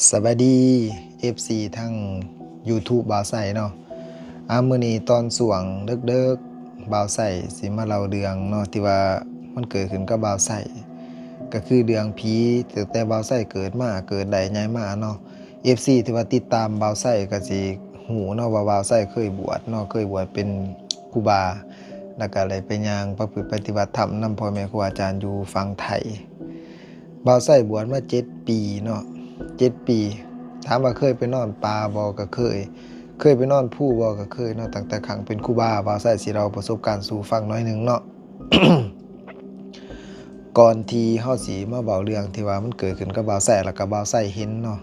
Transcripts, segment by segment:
สวัสดี FC ทั้ง YouTube บ่าวไส้เนาะมื้อนี้ตอนสว่างเดึกๆบ่าวไส้สิมาเล่าเรื่องเนาะที่ว่ามันเกิดขึ้นกับบ่าวไส้ก็คือเรื่องผีตั้งแต่บ่าวไส้เกิดมาเกิดได้ใหญ่มาเนาะ FC ที่ว่าติดตามบ่าวไส้ก็สิฮู้เนาะว่าบ่าวไส้เคยบวชเนาะเคยบวชเป็นครูบาแล้วก็ได้ไปย่างประพฤติปฏิบัติธรรมนำพ่อแม่ครูอาจารย์อยู่ฝั่งไทยบ่าวไส้บวชมา7 ปีเนาะ7 ปีถามว่าเคยไปนอนป่าบ่ก็เคยไปนอนภูบ่ก็เคยเนาะตั้งแต่ครั้งเป็นครูบาบ่าวไส้สิเล่าประสบการณ์สู่ฟังหน่อยหนึ่งเนาะ ก่อนที่เฮาสิมาเว้าเรื่องที่ว่ามันเกิดขึ้นกับบ่าวไส้แล้วก็บ่าวไส้เห็นเนาะ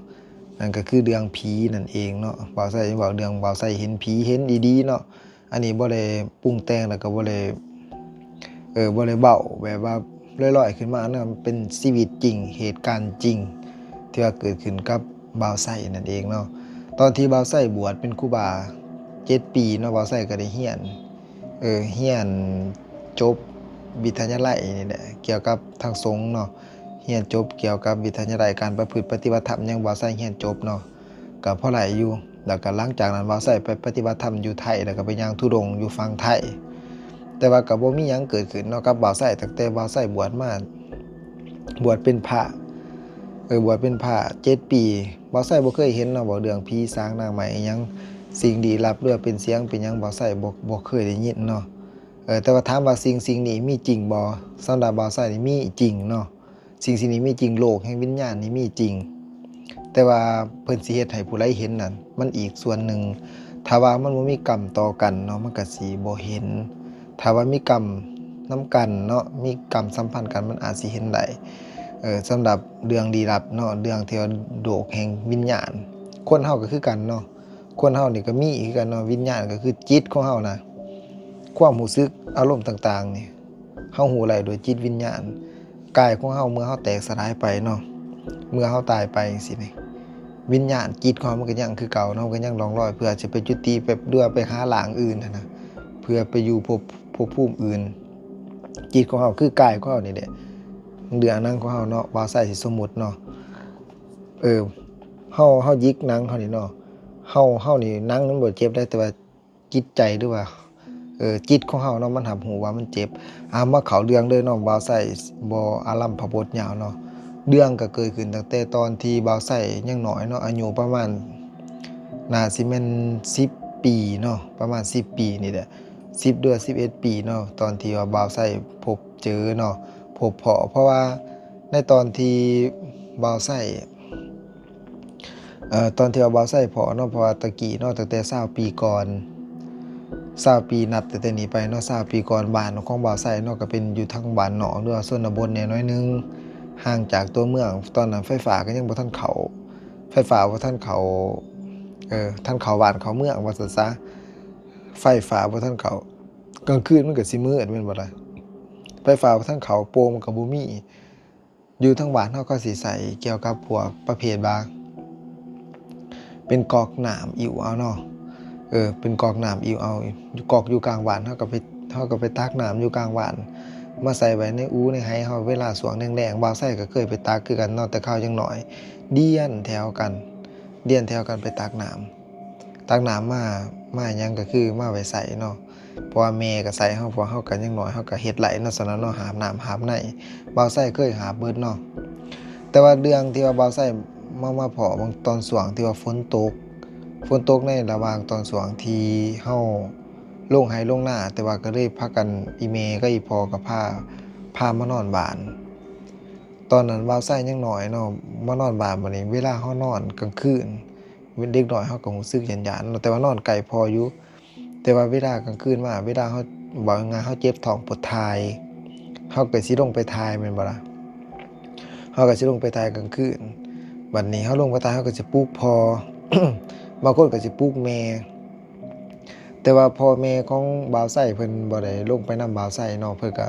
นั่นก็คือเรื่องผีนั่นเองเนาะบ่าวไส้สิเว้าเรื่องบ่าวไส้เห็นผีเห็นอีหลีเนาะอันนี้บ่ได้ปรุงแต่งแล้วก็บ่ได้บ่ได้เว้าแบบว่าลอยๆขึ้นมาเนาะมันเป็นชีวิตจริงเหตุการณ์จริงที่ว่าเกิดขึ้นกับบ่าวไส้นั่นเองเนาะตอนที่บ่าวไส้บวชเป็นครูบา7 ปีเนาะบ่าวไส้ก็ได้เรียนจบวิทยาลัยนี่แหละเกี่ยวกับทางสงฆ์เนาะเรียนจบเกี่ยวกับวิทยาลัยการประพฤติปฏิบัติธรรมยังบ่าวไส้เรียนจบเนาะก็พอไหลอยู่แล้วก็หลังจากนั้นบ่าวไส้ไปปฏิบัติธรรมอยู่ไทยแล้วก็ไปย่างธุดงค์อยู่ฝั่งไทยแต่ว่าก็บ่มีหยังเกิดขึ้นเนาะกับบ่าวไส้ตั้งแต่บ่าวไส้บวชมาบวชเป็นพระบวชเป็นพระ7 ปีบ่าวไส้บ่เคยเห็นเนาะเรื่องผีสางนางไม้อิหยังสิ่งลี้ลับหรือว่าเป็นเสียงเป็นหยังบ่าวไส้บ่เคยได้ยินเนาะแต่ว่าถามว่าสิ่งนี้มีจริงบ่สำหรับบ่าวไส้นี่มีจริงเนาะสิ่งนี้มีจริงโลกแห่งวิญญาณนี่มีจริงแต่ว่าเพิ่นสิเฮ็ดให้ผู้ใดเห็นนั่นมันอีกส่วนหนึ่งถ้าว่ามันบ่มีกรรมต่อกันเนาะมันก็สิบ่เห็นถ้าว่ามีกรรมนำกันเนาะมีกรรมสัมพันธ์กันมันอาจสิเห็นได้สำหรับเรื่องลี้ลับเนาะเรื่องที่ว่าโลกแห่งวิญญาณคนเฮาก็คือกันเนาะคนเฮานี่ก็มีคือกันเนาะวิญญาณก็คือจิตของเฮานะความรู้สึกอารมณ์ต่างๆนี่เฮารู้ได้โดยจิตวิญญาณกายของเฮาเมื่อเฮาแตกสลายไปเนาะเมื่อเฮาตายไปจังซี่นี่วิญญาณจิตของเฮามันก็ยังคือเก่าเนาะมันก็ยังร่องรอยเพื่อจะไปจุติไปเรือไปหาหลางอื่นนะเพื่อไปอยู่ภพภูมิอื่นจิตของเฮาคือกายของเฮานี่แหละเดือหนังของเฮาเนาะว่าใส่สิสมมุติเนาะเฮายิกหนังเฮานี่เนาะเฮานี่หนังมันบ่เจ็บได้แต่ว่าจิตใจหรือว่าจิตของเฮาเนาะมันรับรู้ว่ามันเจ็บมาเข้าเรื่องเลยเนาะบ่าวไส้บ่อารัมภบทยาวเนาะเรื่องก็เกิดขึ้นตั้งแต่ตอนที่บ่าวไส้ยังน้อยเนาะอายุประมาณน่าสิแม่น10 ปีเนาะประมาณ10 ปีนี่แหละ10เดือน11 ปีเนาะตอนที่ว่าบ่าวไส้พบเจอเนาะพบเพราะว่าในตอนที่บ่าวไส้ตอนที่ว่าบ่าวไส้เพาะเนาะเพราะว่าตะกี้เนาะตั้งแต่20 ปีก่อน20 ปีนับตั้งแต่นี้ไปเนาะ20 ปีก่อนบ้านของบ่าวไส้เนาะก็เป็นอยู่ทางบ้านนอกหรือว่าชนบทแหน่น้อยหนึ่งห่างจากตัวเมืองตอนนั้นไฟฟ้าก็ยังบ่ทันเข้าไฟฟ้าบ่ทันเข้าทันเข้าบ้านเข้าเมืองว่าซั่นซะไฟฟ้าบ่ทันเข้ากลางคืนมันก็สิมืดแม่นบ่ล่ะไฟฟ้าบ่ทันเข้าโปงมันก็บ่มีอยู่ทางบ้านเฮาก็สิใช้เกี่ยวกับพวกประเภทว่าเป็นก๊อกน้ำอิ๋วเอาเนาะเป็นก๊อกน้ำอิ๋วเอาอยู่ก๊อกอยู่กลางบ้านเฮาก็ไปตักน้ำอยู่กลางบ้านมาใส่ไว้ในอูในไหเฮาเวลาช่วงแล้งๆบ่าวไส้ก็เคยไปตักคือกันเนาะแต่คราวยังน้อยเดียนแถวกันไปตักน้ำมาหยังก็คือมาไว้ใส่เนาะเพราะว่าแม่ก็ใส่เฮาเพราะเฮาก็ยังน้อยเฮาก็เฮ็ดไหลเนาะซั่นเนาะหาบน้ำหาบในบ่าวไส้เคยหาบเบิดเนาะแต่ว่าเรื่องที่ว่าบ่าวไส้มาพ้อบางตอนช่วงที่ว่าฝนตกในระหว่างตอนช่วงที่เฮาลงไร่ลงนาแต่ว่าก็เลยพากันอีแม่กับอีพ่อก็พามานอนบ้านตอนนั้นบ่าวไส้ยังน้อยเนาะมานอนบ้านบัดนี้เวลาเฮานอนกลางคืนเด็กน้อยเฮาก็รู้สึกหยันๆเนาะแต่ว่านอนใกล้พ่ออยู่แต่ว่าเวลากลางคืนมาเวลาเฮาเว้าง่ายๆเฮาเจ็บท้องปวดถ่ายเฮาก็สิลงไปถ่ายแม่นบ่ล่ะเฮาก็สิลงไปถ่ายกลางคืนบัดนี้เฮาลงไปถ่ายเฮาก็สิปลุกพ่อ บางคนก็สิปลุกแม่แต่ว่าพ่อแม่ของบ่าวไส้เพิ่นบ่ได้ลงไปนำบ่าวไส้เนาะเพิ่นก็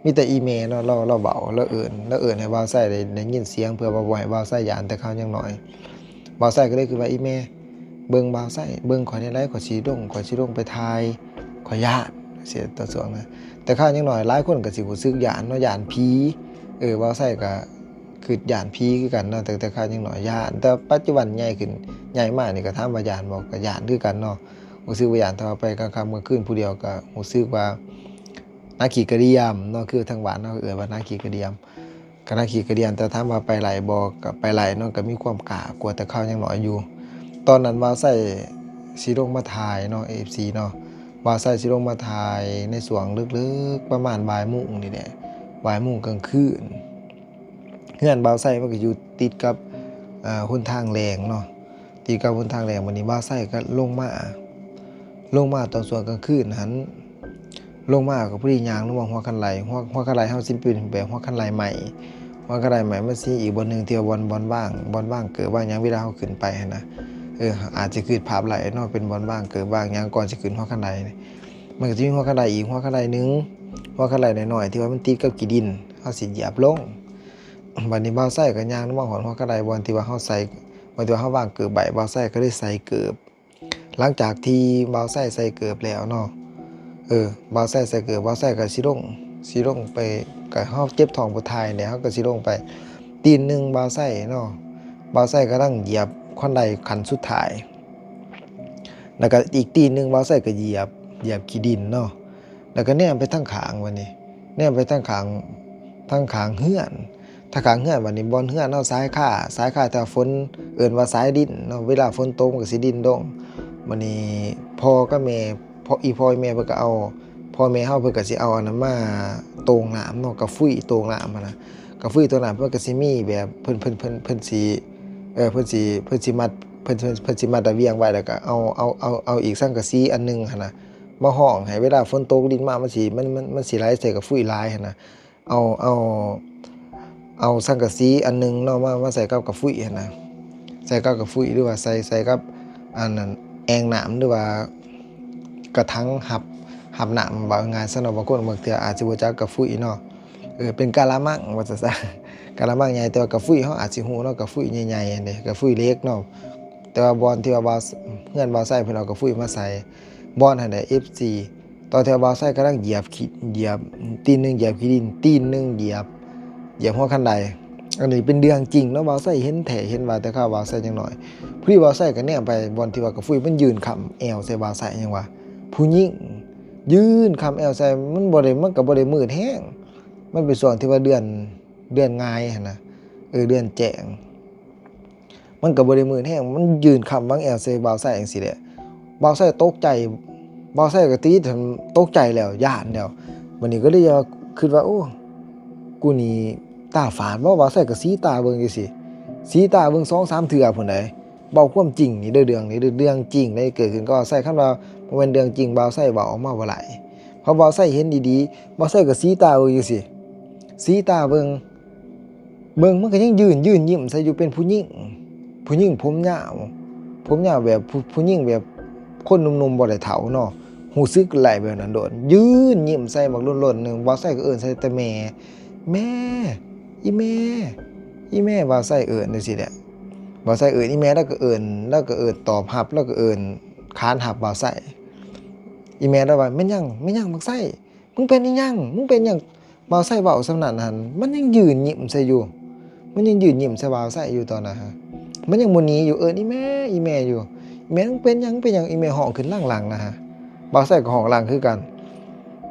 มีแต่อีแม่เนาะเราเว้าเราเอิ้นให้บ่าวไส้ได้ยินเสียงเพื่อว่าบ่ให้บ่าวไส้ย้านแต่คราวยังน้อยบ่าวไส้ก็เลยคิดว่าอีแม่เบิ่งบ่าวไส้เบิ่งข้อยได้หลายข้อยสิลงไปถ่ายข้อยย้านจั่งซี้ตอนช่วงนั้นแต่คราวยังน้อยหลายคนก็สิรู้สึกย้านเนาะย้านผีบ่าวไส้ก็ คือย้านผีคือกันเนาะแต่ข้าวยังน้อยย้านแต่ปัจจุบันใหญ่ขึ้นใหญ่มานี่ก็ถามว่าย้านบ่ก็ย้านคือกันเนาะรู้สึกว่าย้านแต่ว่าไปกลางค่ำกลางคืนผู้เดียวก็รู้สึกว่านาขี้กระเดียมเนาะคือทางบ้านเนาะเอิ้นว่านาขี้กระเดียมก็นาขี้กระเดียมแต่ถามว่าไปไลบ่ก็ไปไลเนาะก็มีความกลัวแต่ข้าวยังน้อยอยู่ตอนนั้นว่าใส่สิลงมาถ่ายเนาะ AFC เนาะว่าใส่สิลงมาถ่ายในช่วงลึกๆประมาณบ่ายโมงนี่แหละบ่ายโมงกลางคืนเฮือนบ่าวไส้มันก็อยู่ติดกับหนทางแรงเนาะติดกับหนทางแรงวันนี้บ่าวไส้ก็ลงมาตอนช่วงกลางคืนหันลงมาก็พอดีย่างลงมาหัวคันไลหัวคันไลเฮาสิเป็นแบบหัวคันไลใหม่หัวคันไลใหม่มันสิอีกบ่นึงที่ว่าบ่อนว่างเกิดว่างหยังเวลาเฮาขึ้นไปหันนะอาจจะคือภาพไหลเนาะเป็นบ่อนว่างเกิดว่างหยังก่อนสิขึ้นหัวคันไลมันก็สิมีหัวคันไลอีกหัวคันไลนึงหัวคันไลน้อยๆที่ว่ามันติดกับขี้ดินเฮาสิเหยียบลงบัดนี้บ่าวไส้ก็ย่างลงมาหอนหัวคันไลบ่อนที่ว่าเฮาใส่บ่อนที่ว่าเฮาวางเกิดใบบ่าวไส้ก็เลยใส่เกิบหลังจากที่บ่าวไส้ใส่เกิบแล้วเนาะบ่าวไส้ใส่เกิบบ่าวไส้ก็สิลงไปก็เฮาเจ็บท้องผู้ทายเนี่ยเฮาก็สิลงไปตีนหนึงบ่าวไส้เนาะบ่าวไส้กำลังเหยียบคันไดขั้นสุดท้ายแล้วก็อีกตีนหนึงบ่าวไส้ก็เหยียบขี้ดินเนาะแล้วก็แนมไปทางข้างบัดนี้แนมไปทางข้างเฮือนถ้าข้างเฮือนบัดนี้บ่อนเฮือนเนาะสายค่าถ้าฝนเอิ้นว่าสายดินเนาะเวลาฝนตกมันก็สิดินลงบัดนี้พ่อกับแม่พ่อแม่เพิ่นก็เอาพ่อแม่เฮาเพิ่นก็สิเอาอันนั้นมาโตงน้ำเนาะกะฟุ้ยโตงน้ำหั้นนะกะฟุ้ยโตงน้ำเพิ่นก็สิมีแบบเพิ่นสิเพิ่นสิมัดเพิ่นสิมัดระเบียงไว้แล้วก็เอาอีกสังกะสีอันหนึงหั่นน่ะมาห้องให้เวลาฝนตกดินมามันสิไหลใส่กะฟุ้ยหลายหั่นน่ะเอาสังกะสีอันหนึงเนาะมาใส่กับกะฟุ้ยหั่นน่ะใส่กับกะฟุ้ยหรือว่าใส่กับอันนั้นแอ่งน้ำหรือว่ากระถังหับน้ำว่าง่ายสำหรับบางคนบางเทื่ออาจสิบ่จักกะฟุ้ยเนาะเป็นกะละมังว่าซั่นซะกะละมังใหญ่แต่ว่ากะฟุ้ยเฮาอาจสิฮู้เนาะกะฟุ้ยใหญ่ๆอันนี้กะฟุ้ยเล็กเนาะแต่ว่าบอนที่ว่าเฮือนบ่าวไส้เพิ่นเอากะฟุ้ยมาใส่บอนหั่นน่ะ FC ตอนที่ว่าบ่าวไส้กำลังเหยียบตีนหนึงเหยียบขี้ดินตีนหนึงเหยียบหัวคันไดอันนี้เป็นเรื่องจริงเนาะบ่าวไส้เห็นว่าแต่ข้าวบ่าวไส้จังน้อยพอดีบ่าวไส้ก็แนมไปบอนที่ว่ากะฟุ้ยมันยืนค้ำแอวใส่บ่าวไส้หยังวะผู้หญิงยืนค้ำแอวใส่มันก็บ่ได้มืดแฮงมันเป็นช่วงที่ว่าเดือนงายหั่นน่ะเดือนแจ้งมันก็บ่ได้มืดแฮงมันยืนค้ำวางแอวใส่บ่าวไส้จังซี่แหละบ่าวไส้ตกใจบ่าวไส้ก็ตีจนตกใจแล้วย้านแล้วบัดนี้ก็เลยคิดว่าโอ้กูนี่ตาฝาดบ่บ่าวไส้ก็สีตาเบิ่งจังซี่สีตาเบิ่ง2-3เทื่อพุ่นใดเว้าความจริงนี่เด้อเรื่องนี้เรื่องจริงได้เกิดขึ้นก็ใส่คำว่าบ่แม่นเรื่องจริงบ่าวไส้เว้าออกมาบ่หลายพอบ่าวไส้เห็นดีๆบ่าวไส้ก็สีตาเบิ่งจังซี่สีตาเบิ่งมันก็ยังยืนยิ้มใส่อยู่เป็นผู้หญิงผมยาวแบบผู้หญิงแบบคนหนุ่มๆบ่ได้เฒ่าเนาะรู้สึกไหลแบบนั้นโดนยืนยิ้มใส่บักล่นๆนึงบ่าวไส้ก็เอิ้นใส่แต่แม่อีแม่บ่าวไส้เอิ้นจังซี่แหละบ่าวไส้เอิ้นอีแม่แล้วก็เอิ้นตอบรับแล้วก็เอิ้นขานรับบ่าวไส้อีแม่แล้วว่าแม่นหยังบักไส้มึงเป็นอีหยังบ่าวไส้เว้าส่ำนั้นหั่นมันยังยืนยิ้มใส่อยู่มันยังยืนยิ้มใส่บ่าวไส้อยู่ตอนนั้นฮะมันยังบ่หนีอยู่เอิ้นอีแม่อยู่อีแม่มึงเป็นหยังอีแม่ฮ้องขึ้นหลังๆนะฮะบ่าวไส้ก็ฮ้องหลังคือกัน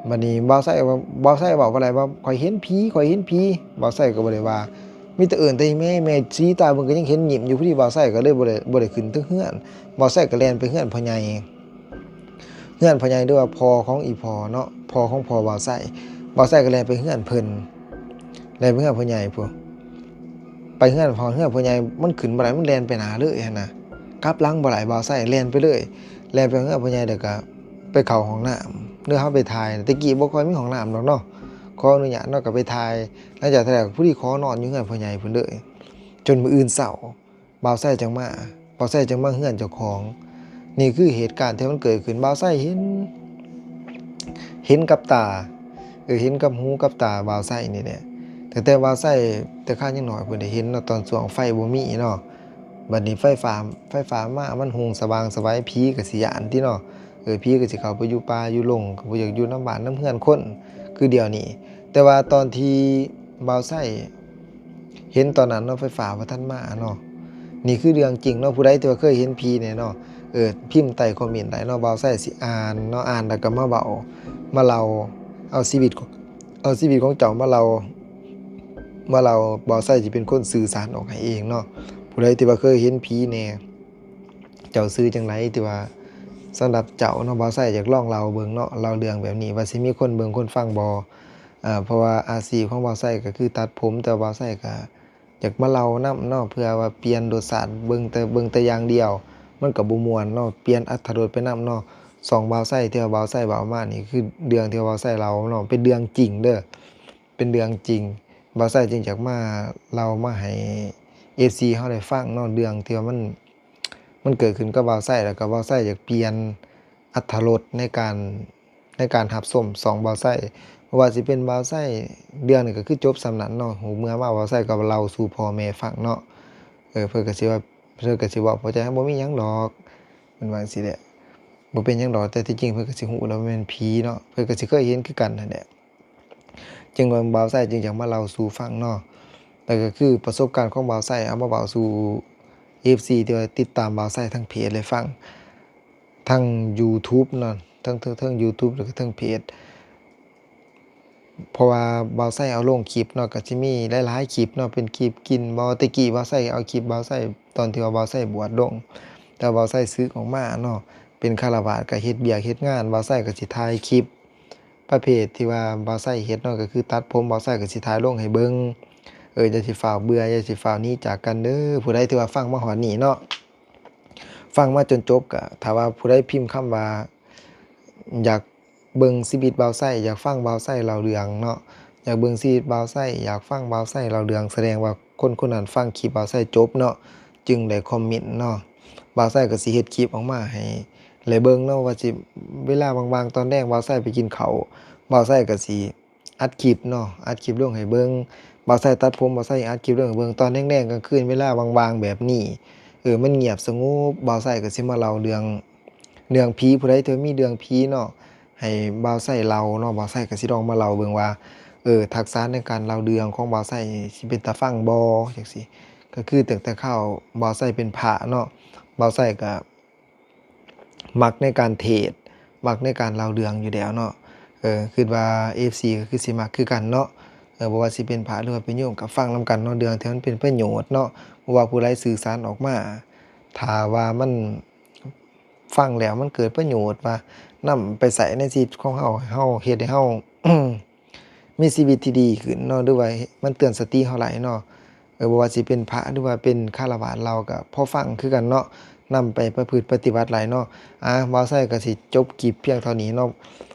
บัดนี้บ่าวไส้เว้าว่าอะไรว่าข้อยเห็นผีบ่าวไส้ก็บ่ได้ว่ามีแต่เอิ้นแต่อีแม่สีตาเบิ่งก็ยังเห็นยิ้มอยู่พอดีบ่าวไส้ก็เลยบ่ได้ขึ้นถึงเฮือนบ่าวไส้ก็แล่นไปเฮือนพ่อใหญ่หรือว่าพ่อของอีพ่อเนาะพ่อของพ่อบ่าวไส้ก็แล่นไปเฮือนเพิ่นแล่นไปเฮือนพ่อใหญ่พุ่นไปเฮือนพ่อใหญ่มันขึ้นบ่ได้มันแล่นไปหน้าเลยหั่นน่ะกลับหลังบ่ได้บ่าวไส้แล่นไปเลยแล่นไปเฮือนพ่อใหญ่แล้วก็ไปเข้าห้องน้ำหรือเฮาไปถ่ายแต่กี้บ่ค่อยมีห้องน้ำดอกเนาะขออนุญาตเนาะก็ไปถ่ายหลังจากถ่ายแล้วผู้ที่ขอนอนอยู่เฮือนพ่อใหญ่เพิ่นเลยจนมื้ออื่นเช้าบ่าวไส้จังมาเฮือนเจ้าของนี่คือเหตุการณ์ที่มันเกิดขึ้นบ่าวไส้เห็นกับตาเห็นกับหูกับตาบ่าวไส้นี่แหละแต่บ่าวไส้แต่ข้ายังน้อยเพิ่นได้เห็นเนาะตอนช่วงไฟบ่มีเนาะบัดนี้ไฟฟ้ามามันหุงสว่างไสวผีก็สิย้านติเนาะผีก็สิเข้าไปอยู่ป่าอยู่หลงก็บ่อยากอยู่นำบ้านนำเรือนคนคือเดี๋ยวนี้แต่ว่าตอนที่บ่าวไส้ เห็นตอนนั้นเนาะไฟฟ้าบ่ทันมาเนาะนี่คือเรื่องจริงเนาะผู้ใดที่ว่าเคยเห็นผีเนี่ยเนาะพิมพ์ใต้คอมเมนต์ได้เนาะบ่าวไส้สิอ่านเนาะอ่านแล้วก็มาเว้ามาเล่าเอาชีวิตของเจ้ามาเล่าบ่าวไส้สิเป็นคนสื่อสารออกให้เองเนาะผู้ใดที่ว่าเคยเห็นผีแหน่เจ้าสื่อจังไดที่ว่าสำหรับเจ้าเนาะบ่าวไส้อยากลองเล่าเบิ่งเนาะเล่าเรื่องแบบนี้ว่าสิมีคนเบิ่งคนฟังบ่เพราะว่าอาชีพของบ่าวไส้ก็คือตัดผมแต่บ่าวไส้ก็อยากมาเล่านำเนาะเพื่อว่าเปลี่ยนรสชาติเบิ่งแต่อย่างเดียวมันก็บ่ม่วนเนาะเปลี่ยนอรรถรสไปนำเนาะสองบ่าวไส้ที่ว่าบ่าวไส้เว้ามานี่คือเรื่องที่ว่าบ่าวไส้เล่าเนาะเป็นเรื่องจริงเด้อเป็นเรื่องจริงบ่าวไส้จึงอยากมาเล่ามาให้ FC เฮาได้ฟังเนาะเรื่องที่ว่ามันเกิดขึ้นกับบ่าวไส้แล้วก็บ่าวไส้อยากเปลี่ยนอรรถรสในการรับชมสองบ่าวไส้บ่ว่าสิเป็นบ่าวไส้เรื่องนี้ก็คือจบส่ำนั้นเนาะหูเมื่อมาบ่าวไส้ก็เล่าสู่พ่อแม่ฟังเนาะเพิ่นก็สิว่าเว้าเข้าใจบ่มีหยังดอกเพิ่นว่าจังซี่แหละบ่เป็นหยังดอกแต่ที่จริงเพิ่นก็สิฮู้แหล้วว่าแม่นผีเนาะเพิ่นก็สิเคยเห็นคือกันนั่นแหละจึงว่าบ่าวไส้จึงอยากมาเล่าสู่ฟังเนาะแล้วก็คือประสบการณ์ของบ่าวไส้เอามาเว้าสู่ FC ที่ว่าติดตามบ่าวไส้ทางเพจได้ฟังทางยูทูบเนาะทั้งยูทูบแล้วก็ทั้งเพจเพราะว่าบ่าวไส้เอาลงคลิปเนาะก็สิมีหลายๆคลิปเนาะเป็นคลิปกินบ่แต่กี้บ่าวไส้เอาคลิปบ่าวไส้ตอนที่ว่าบ่าวไส้บวชลงแต่บ่าวไส้สึกออกมาเนาะเป็นฆราวาสก็เฮ็ดเวียกเฮ็ดงานบ่าวไส้ก็สิถ่ายคลิปประเภทที่ว่าบ่าวไส้เฮ็ดเนาะก็คือตัดผมบ่าวไส้ก็สิถ่ายลงให้เบิ่งอย่าสิฟ้าวเบื่ออย่าสิฟ้าวหนีจากกันเด้อผู้ใดที่ว่าฟังมาฮอดนี้เนาะฟังมาจนจบก็ถ้าว่าผู้ใดพิมพ์คำว่าอยากเบิ่งชีวิตบ่าวไส้อยากฟังบ่าวไส้เล่าเรื่องเนาะอยากเบิ่งชีวิตบ่าวไส้อยากฟังบ่าวไส้เล่าเรื่องแสดงว่าคนๆนั้นฟังคลิปบ่าวไส้จบเนาะจึงได้คอมเมนต์เนาะบ่าวไส้ก็สิเฮ็ดคลิปออกมาให้ได้เบิ่งเนาะว่าสิเวลาว่างๆตอนแลงบ่าวไส้ไปกินข้าวบ่าวไส้ก็สิอัดคลิปเนาะอัดคลิปลงให้เบิ่งบ่าวไส้ตัดผมบ่าวไส้อัดคลิปลงให้เบิ่งตอนแลงๆกลางคืนเวลาว่างๆแบบนี้มันเงียบสงบบ่าวไส้ก็สิมาเล่าเรื่องผีผู้ใดที่มีเรื่องผีเนาะให้บ่าวไส้เล่าเนาะบ่าวไส้ก็สิลองมาเล่าเบิ่งว่าทักษะในการเล่าเรื่องของบ่าวไส้สิเป็นตาฟังบ่จังซี่ก็คือตั้งแต่คราวบ่าวไส้เป็นพระเนาะบ่าวไส้ก็มักในการเทศน์มักในการเล่าเรื่องอยู่แล้วเนาะคิดว่า FC ก็คือสิมักคือกันเนาะบ่ว่าสิเป็นพระหรือว่าเป็นโยมก็ฟังนำกันเนาะเรื่องที่มันเป็นประโยชน์เนาะบ่ว่าผู้ใดสื่อสารออกมาถ้าว่ามันฟังแล้วมันเกิดประโยชน์ว่านำไปใช้ในชีวิตของเฮาเฮ็ดให้เฮา มีชีวิตที่ดีขึ้นเนาะหรือว่ามันเตือนสติเฮาหลายเนาะบ่ว่าสิเป็นพระหรือว่าเป็นฆราวาสเราก็พอฟังคือกันเนาะนำไปประพฤติปฏิบัติหลายเนาะบ่าวไส้ก็สิจบคลิปเพียงเท่านี้เนาะ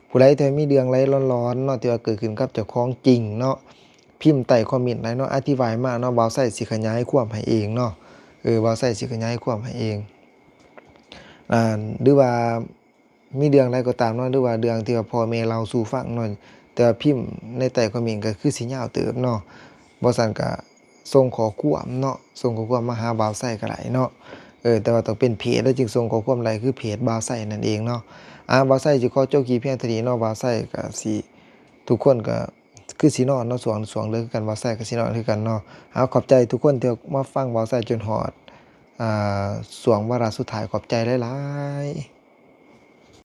ผู้ใดที่มีเรื่องอะไรร้อนๆเนาะที่ว่าเกิดขึ้นกับเจ้าของจริงเนาะพิมพ์ใต้คอมเมนต์ได้เนาะอธิบายมาเนาะบ่าวไส้สิขยายความให้เองเนาะบ่าวไส้สิขยายความให้เองหรือว่ามีเรื่องใดก็ตามเนาะหรือว่าเรื่องที่ว่าพ่อแม่เล่าสู่ฟังเนาะแต่ว่าพิมพ์ในใต้คอมเมนต์ก็คือสิยาวเติบเนาะบ่ซั้นก็ส่งข้อความเนาะส่งข้อความมาหาบ่าวไส้ก็ได้เนาะแต่ว่าต้องเป็นเพจแล้วจึงส่งข้อความได้คือเพจบ่าวไส้นั่นเองเนาะบ่าวไส้สิขอจบคลิปเพียงเท่านี้เนาะบ่าวไส้ก็สิทุกคนก็คือสินอนเนาะสวงเลยคือกันบ่าวไส้ก็สินอนคือกันเนาะขอบใจทุกคนที่มาฟังบ่าวไส้จนฮอดอ่าช่วงวาระสุดท้ายขอบใจหลายๆ